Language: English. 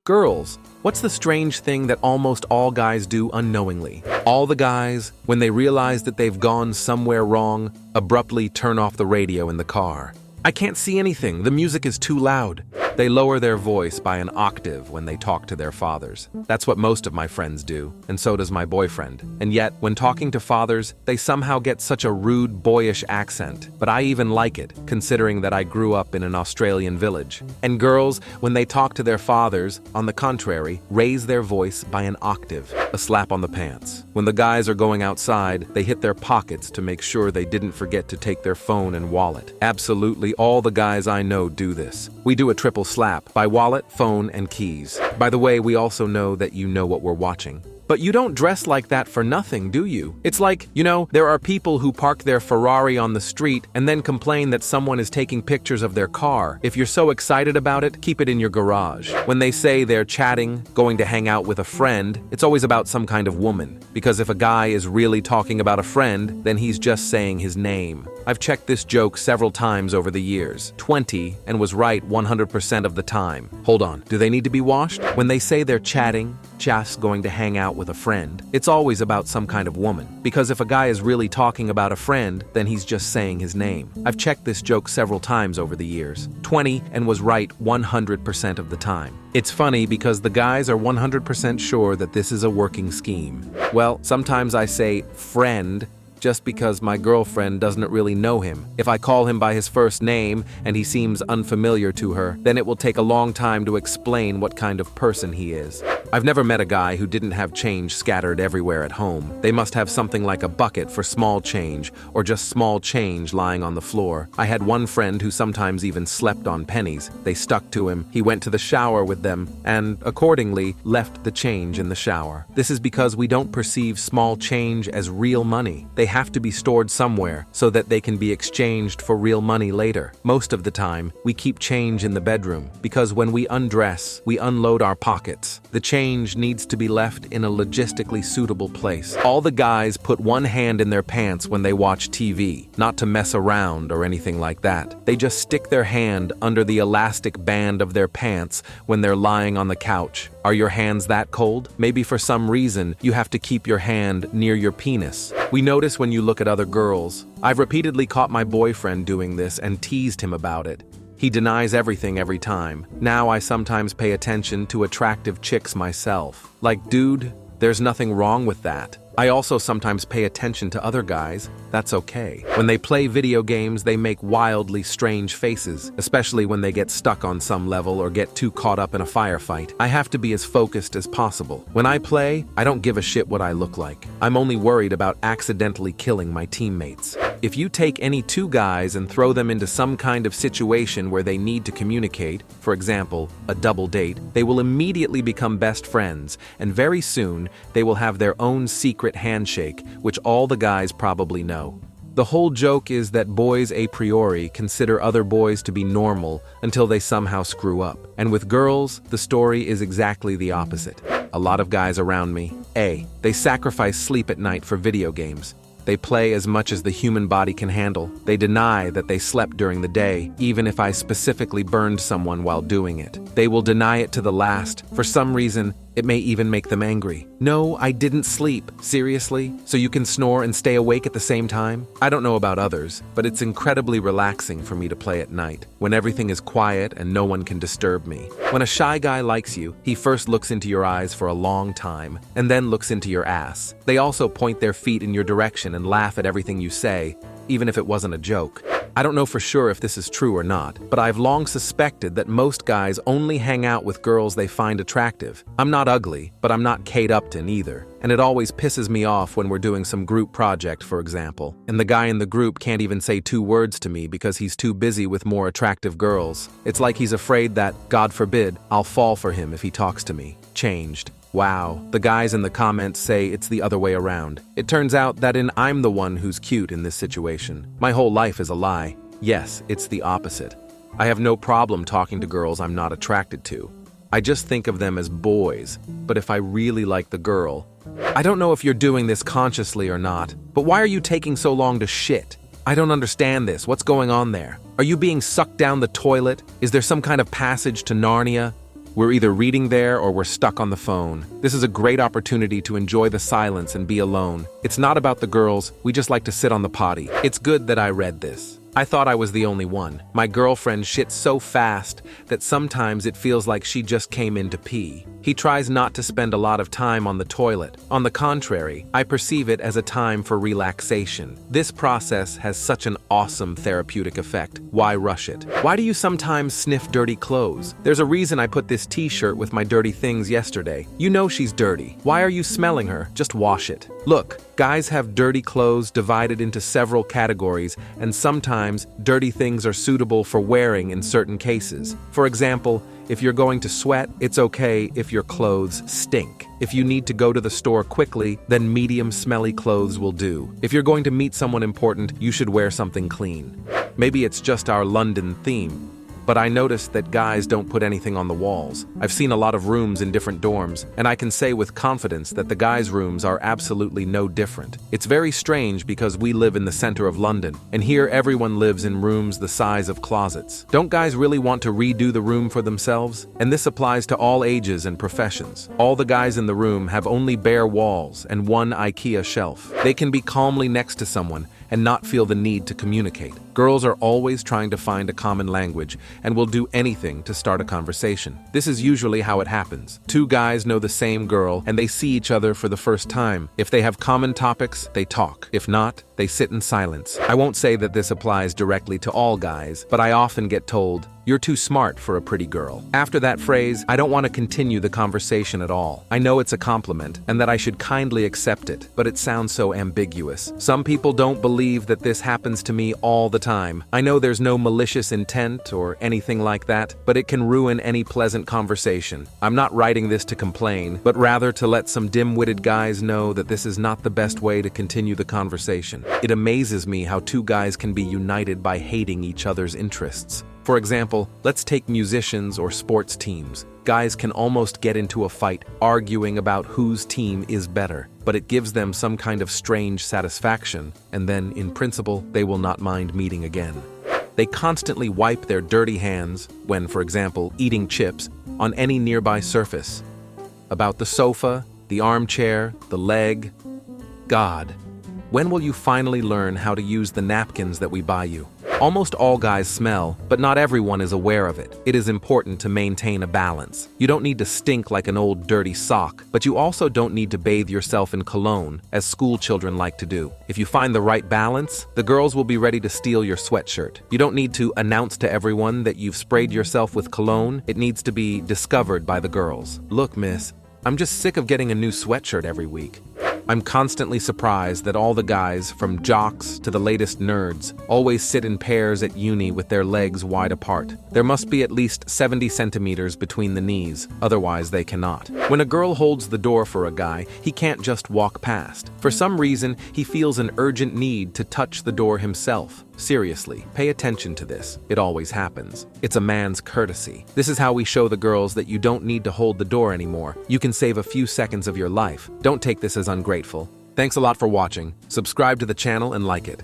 Girls, what's the strange thing that almost all guys do unknowingly? All the guys, when they realize that they've gone somewhere wrong, abruptly turn off the radio in the car. I can't see anything, the music is too loud. They lower their voice by an octave when they talk to their fathers. That's what most of my friends do, and so does my boyfriend. And yet, when talking to fathers, they somehow get such a rude, boyish accent. But I even like it, considering that I grew up in an Australian village. And girls, when they talk to their fathers, on the contrary, raise their voice by an octave, a slap on the pants. When the guys are going outside, they hit their pockets to make sure they didn't forget to take their phone and wallet. Absolutely all the guys I know do this. We do a triple slap by wallet, phone, and keys. By the way, we also know that you know what we're watching. But you don't dress like that for nothing, do you? It's like, there are people who park their Ferrari on the street and then complain that someone is taking pictures of their car. If you're so excited about it, keep it in your garage. When they say they're chatting, going to hang out with a friend, it's always about some kind of woman. Because if a guy is really talking about a friend, then he's just saying his name. I've checked this joke several times over the years, 20, and was right 100% of the time. Hold on, do they need to be washed? When they say they're chatting, just going to hang out with a friend, it's always about some kind of woman. Because if a guy is really talking about a friend, then he's just saying his name. I've checked this joke several times over the years, 20, and was right 100% of the time. It's funny because the guys are 100% sure that this is a working scheme. Well, sometimes I say friend just because my girlfriend doesn't really know him. If I call him by his first name and he seems unfamiliar to her, then it will take a long time to explain what kind of person he is. I've never met a guy who didn't have change scattered everywhere at home. They must have something like a bucket for small change, or just small change lying on the floor. I had one friend who sometimes even slept on pennies. They stuck to him, he went to the shower with them, and accordingly left the change in the shower. This is because we don't perceive small change as real money. They have to be stored somewhere so that they can be exchanged for real money later. Most of the time, we keep change in the bedroom because when we undress, we unload our pockets. The change needs to be left in a logistically suitable place. All the guys put one hand in their pants when they watch TV, not to mess around or anything like that. They just stick their hand under the elastic band of their pants when they're lying on the couch. Are your hands that cold? Maybe for some reason, you have to keep your hand near your penis. We notice when you look at other girls. I've repeatedly caught my boyfriend doing this and teased him about it. He denies everything every time. Now I sometimes pay attention to attractive chicks myself. Like, dude, there's nothing wrong with that. I also sometimes pay attention to other guys. That's okay. When they play video games, they make wildly strange faces, especially when they get stuck on some level or get too caught up in a firefight. I have to be as focused as possible. When I play, I don't give a shit what I look like. I'm only worried about accidentally killing my teammates. If you take any two guys and throw them into some kind of situation where they need to communicate, for example, a double date, they will immediately become best friends, and very soon they will have their own secret handshake, which all the guys probably know. The whole joke is that boys a priori consider other boys to be normal until they somehow screw up. And with girls, the story is exactly the opposite. A lot of guys around me, they sacrifice sleep at night for video games. They play as much as the human body can handle. They deny that they slept during the day, even if I specifically burned someone while doing it. They will deny it to the last. For some reason, it may even make them angry. No, I didn't sleep. Seriously? So you can snore and stay awake at the same time? I don't know about others, but it's incredibly relaxing for me to play at night, when everything is quiet and no one can disturb me. When a shy guy likes you, he first looks into your eyes for a long time, and then looks into your ass. They also point their feet in your direction and laugh at everything you say, even if it wasn't a joke. I don't know for sure if this is true or not, but I've long suspected that most guys only hang out with girls they find attractive. I'm not ugly, but I'm not Kate Upton either. And it always pisses me off when we're doing some group project, for example, and the guy in the group can't even say 2 words to me because he's too busy with more attractive girls. It's like he's afraid that, God forbid, I'll fall for him if he talks to me. Changed. Wow, the guys in the comments say it's the other way around. It turns out that I'm the one who's cute in this situation. My whole life is a lie. Yes, it's the opposite. I have no problem talking to girls I'm not attracted to. I just think of them as boys, but if I really like the girl, I don't know if you're doing this consciously or not, but why are you taking so long to shit? I don't understand this. What's going on there? Are you being sucked down the toilet? Is there some kind of passage to Narnia? We're either reading there or we're stuck on the phone. This is a great opportunity to enjoy the silence and be alone. It's not about the girls, we just like to sit on the potty. It's good that I read this. I thought I was the only one. My girlfriend shits so fast that sometimes it feels like she just came in to pee. He tries not to spend a lot of time on the toilet. On the contrary, I perceive it as a time for relaxation. This process has such an awesome therapeutic effect. Why rush it? Why do you sometimes sniff dirty clothes? There's a reason I put this t-shirt with my dirty things yesterday. You know she's dirty. Why are you smelling her? Just wash it. Look, guys have dirty clothes divided into several categories, and sometimes dirty things are suitable for wearing in certain cases. For example, if you're going to sweat, it's okay if your clothes stink. If you need to go to the store quickly, then medium smelly clothes will do. If you're going to meet someone important, you should wear something clean. Maybe it's just our London theme, but I noticed that guys don't put anything on the walls. I've seen a lot of rooms in different dorms, and I can say with confidence that the guys' rooms are absolutely no different. It's very strange because we live in the center of London, and here everyone lives in rooms the size of closets. Don't guys really want to redo the room for themselves? And this applies to all ages and professions. All the guys in the room have only bare walls and one IKEA shelf. They can be calmly next to someone and not feel the need to communicate. Girls are always trying to find a common language and will do anything to start a conversation. This is usually how it happens. Two guys know the same girl and they see each other for the first time. If they have common topics, they talk. If not, they sit in silence. I won't say that this applies directly to all guys, but I often get told, "You're too smart for a pretty girl." After that phrase, I don't want to continue the conversation at all. I know it's a compliment and that I should kindly accept it, but it sounds so ambiguous. Some people don't believe that this happens to me all the time. I know there's no malicious intent or anything like that, but it can ruin any pleasant conversation. I'm not writing this to complain, but rather to let some dim-witted guys know that this is not the best way to continue the conversation. It amazes me how two guys can be united by hating each other's interests. For example, let's take musicians or sports teams. Guys can almost get into a fight arguing about whose team is better, but it gives them some kind of strange satisfaction, and then, in principle, they will not mind meeting again. They constantly wipe their dirty hands when, for example, eating chips on any nearby surface. About the sofa, the armchair, the leg. God, when will you finally learn how to use the napkins that we buy you? Almost all guys smell, but not everyone is aware of it. It is important to maintain a balance. You don't need to stink like an old dirty sock, but you also don't need to bathe yourself in cologne, as school children like to do. If you find the right balance, the girls will be ready to steal your sweatshirt. You don't need to announce to everyone that you've sprayed yourself with cologne. It needs to be discovered by the girls. "Look, miss, I'm just sick of getting a new sweatshirt every week." I'm constantly surprised that all the guys, from jocks to the latest nerds, always sit in pairs at uni with their legs wide apart. There must be at least 70 centimeters between the knees, otherwise they cannot. When a girl holds the door for a guy, he can't just walk past. For some reason, he feels an urgent need to touch the door himself. Seriously, pay attention to this. It always happens. It's a man's courtesy. This is how we show the girls that you don't need to hold the door anymore. You can save a few seconds of your life. Don't take this as ungrateful. Thanks a lot for watching. Subscribe to the channel and like it.